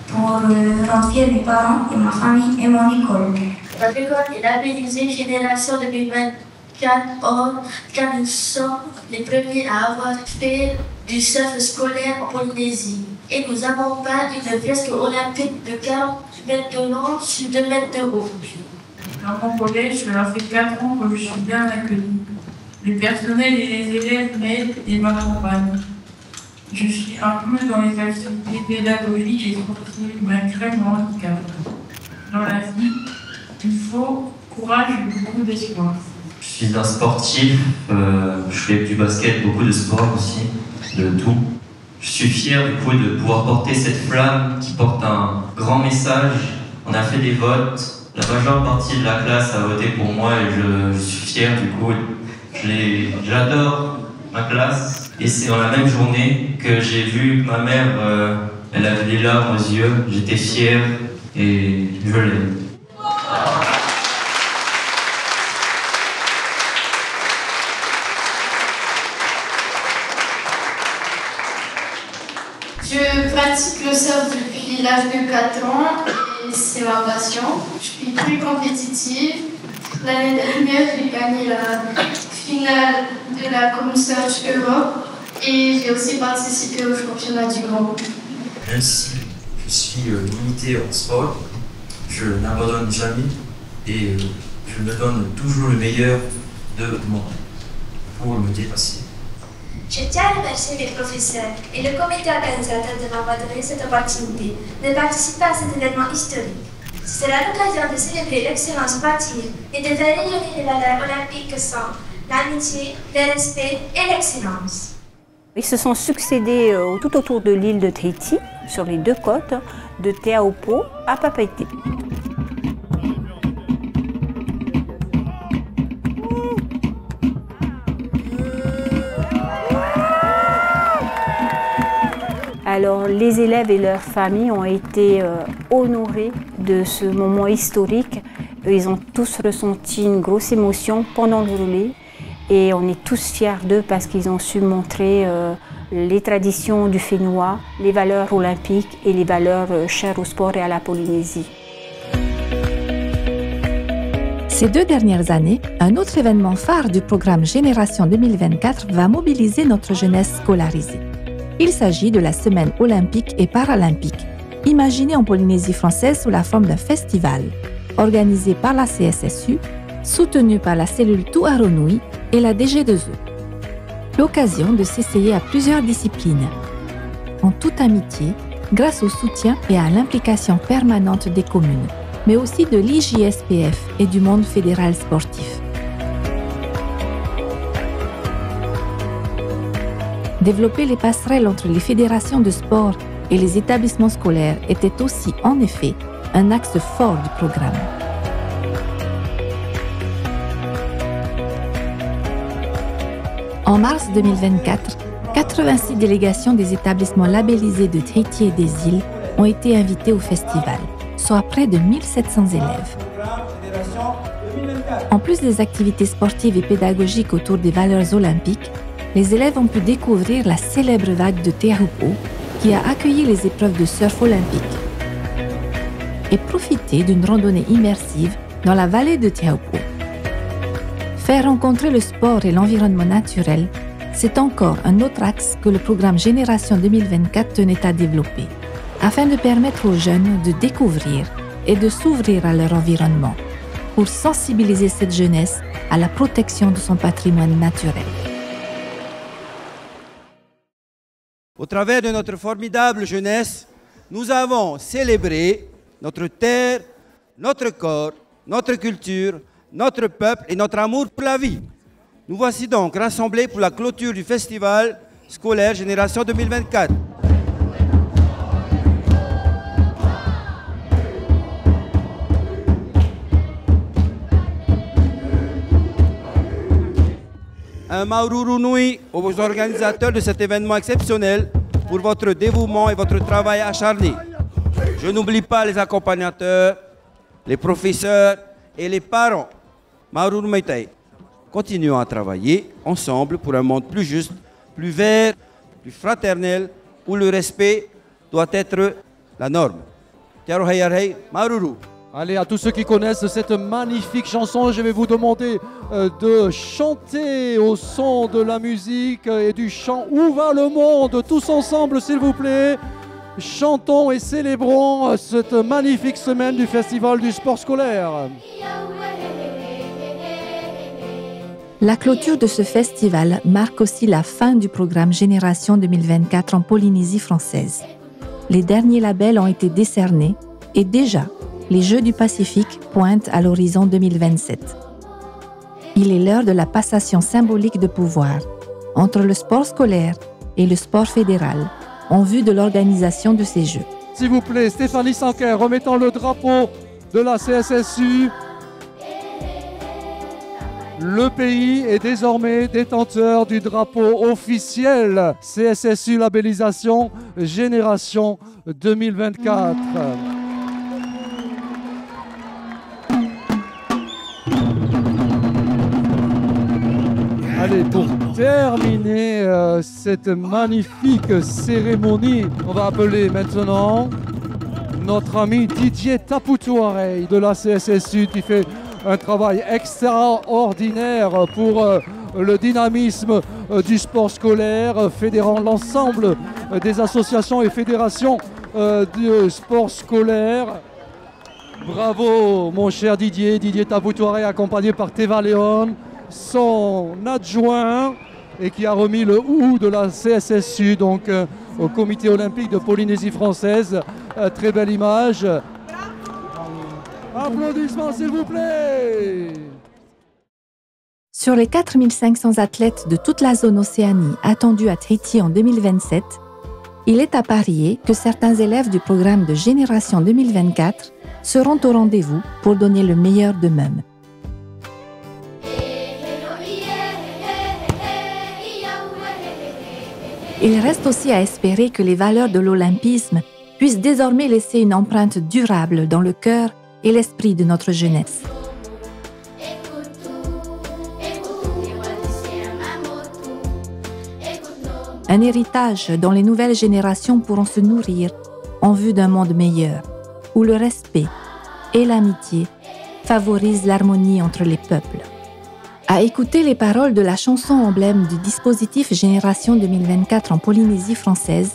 pour rendre fiers mes parents et ma famille et mon école. Notre école est labellisée Génération 2024 or car nous sommes les premiers à avoir fait du surf scolaire en Polynésie. Et nous avons peint une fresque olympique de 40 mètres de long sur 2 mètres de haut. Dans mon collège, cela fait 4 ans que je suis bien accueillie. Le personnel et les élèves m'aident et m'accompagnent. Je suis incluse dans les activités pédagogiques et sportives malgré mon handicap. Dans la vie, il faut courage et beaucoup d'espoir. Je suis un sportif, je fais du basket, beaucoup de sport aussi, de tout. Je suis fier du coup de pouvoir porter cette flamme qui porte un grand message. On a fait des votes, la majeure partie de la classe a voté pour moi et je suis fier du coup. J'adore ma classe et c'est dans la même journée que j'ai vu ma mère, elle avait des larmes aux yeux, j'étais fier et je l'aime. Je pratique le surf depuis l'âge de 4 ans et c'est ma passion. Je suis plus compétitive. L'année dernière, j'ai gagné la finale de la Common Search Europe et j'ai aussi participé au championnat du monde. Même si je suis limité en sport, je n'abandonne jamais et je me donne toujours le meilleur de moi pour me dépasser. Je tiens à remercier mes professeurs et le comité organisateur de m'avoir donné cette opportunité de participer à cet événement historique. Ce sera l'occasion de célébrer l'excellence sportive et de faire rayonner les valeurs olympiques que sont l'amitié, le respect et l'excellence. Ils se sont succédés tout autour de l'île de Tahiti, sur les 2 côtes, de Teahupo'o à Papeete. Alors, les élèves et leurs familles ont été honorés de ce moment historique. Ils ont tous ressenti une grosse émotion pendant le relais et on est tous fiers d'eux parce qu'ils ont su montrer les traditions du Fénois, les valeurs olympiques et les valeurs chères au sport et à la Polynésie. Ces 2 dernières années, un autre événement phare du programme Génération 2024 va mobiliser notre jeunesse scolarisée. Il s'agit de la Semaine olympique et paralympique. imaginé en Polynésie française sous la forme d'un festival, organisé par la CSSU, soutenu par la cellule Tuaronui et la DG2E. L'occasion de s'essayer à plusieurs disciplines, en toute amitié, grâce au soutien et à l'implication permanente des communes, mais aussi de l'IJSPF et du monde fédéral sportif. Développer les passerelles entre les fédérations de sport et les établissements scolaires était aussi, en effet, un axe fort du programme. En mars 2024, 86 délégations des établissements labellisés de Tahiti et des îles ont été invitées au festival, soit près de 1700 élèves. En plus des activités sportives et pédagogiques autour des valeurs olympiques, les élèves ont pu découvrir la célèbre vague de Te Ahupo'o qui a accueilli les épreuves de surf olympique et profiter d'une randonnée immersive dans la vallée de Te Ahupo'o. Faire rencontrer le sport et l'environnement naturel, c'est encore un autre axe que le programme Génération 2024 tenait à développer, afin de permettre aux jeunes de découvrir et de s'ouvrir à leur environnement, pour sensibiliser cette jeunesse à la protection de son patrimoine naturel. Au travers de notre formidable jeunesse, nous avons célébré notre terre, notre corps, notre culture, notre peuple et notre amour pour la vie. Nous voici donc rassemblés pour la clôture du festival scolaire Génération 2024. Un maururu nui aux organisateurs de cet événement exceptionnel pour votre dévouement et votre travail acharné. Je n'oublie pas les accompagnateurs, les professeurs et les parents. Maururu meitai. Continuons à travailler ensemble pour un monde plus juste, plus vert, plus fraternel, où le respect doit être la norme. Maururu. Allez, à tous ceux qui connaissent cette magnifique chanson, je vais vous demander de chanter au son de la musique et du chant « Où va le monde ?» Tous ensemble, s'il vous plaît. Chantons et célébrons cette magnifique semaine du Festival du sport scolaire. La clôture de ce festival marque aussi la fin du programme Génération 2024 en Polynésie française. Les derniers labels ont été décernés et déjà, les Jeux du Pacifique pointent à l'horizon 2027. Il est l'heure de la passation symbolique de pouvoir entre le sport scolaire et le sport fédéral en vue de l'organisation de ces Jeux. S'il vous plaît, Stéphanie Sanquer, remettant le drapeau de la CSSU. Le pays est désormais détenteur du drapeau officiel CSSU labellisation Génération 2024. Allez, pour terminer cette magnifique cérémonie, on va appeler maintenant notre ami Didier Taputouarei de la CSSU qui fait un travail extraordinaire pour le dynamisme du sport scolaire, fédérant l'ensemble des associations et fédérations du sport scolaire. Bravo mon cher Didier Taputouarei, accompagné par Teva Léon, son adjoint, et qui a remis le OU de la CSSU, donc au Comité olympique de Polynésie française. Très belle image. Applaudissements s'il vous plaît. Sur les 4500 athlètes de toute la zone Océanie attendus à Tahiti en 2027, il est à parier que certains élèves du programme de Génération 2024 seront au rendez-vous pour donner le meilleur d'eux-mêmes. Il reste aussi à espérer que les valeurs de l'olympisme puissent désormais laisser une empreinte durable dans le cœur et l'esprit de notre jeunesse. Un héritage dont les nouvelles générations pourront se nourrir en vue d'un monde meilleur, où le respect et l'amitié favorisent l'harmonie entre les peuples. À écouter les paroles de la chanson emblème du dispositif Génération 2024 en Polynésie française,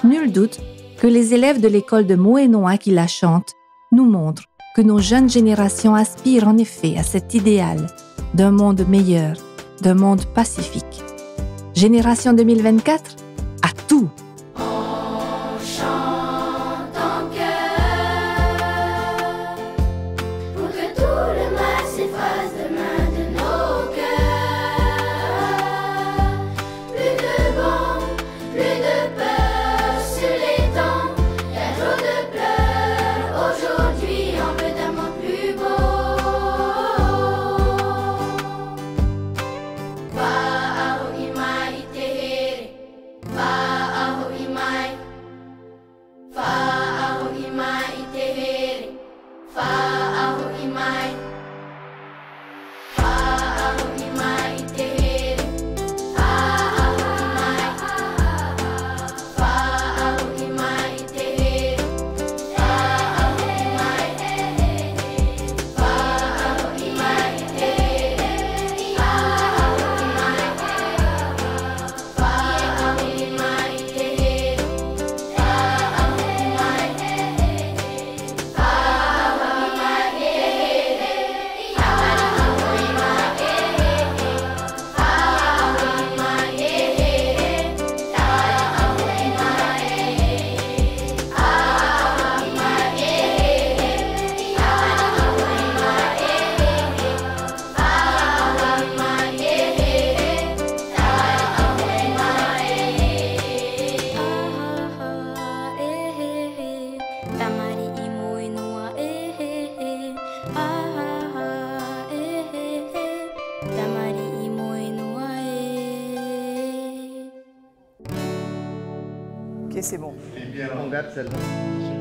nul doute que les élèves de l'école de Moénoa qui la chantent nous montrent que nos jeunes générations aspirent en effet à cet idéal d'un monde meilleur, d'un monde pacifique. Génération 2024, à tout! Ok, c'est bon. On garde celle-là.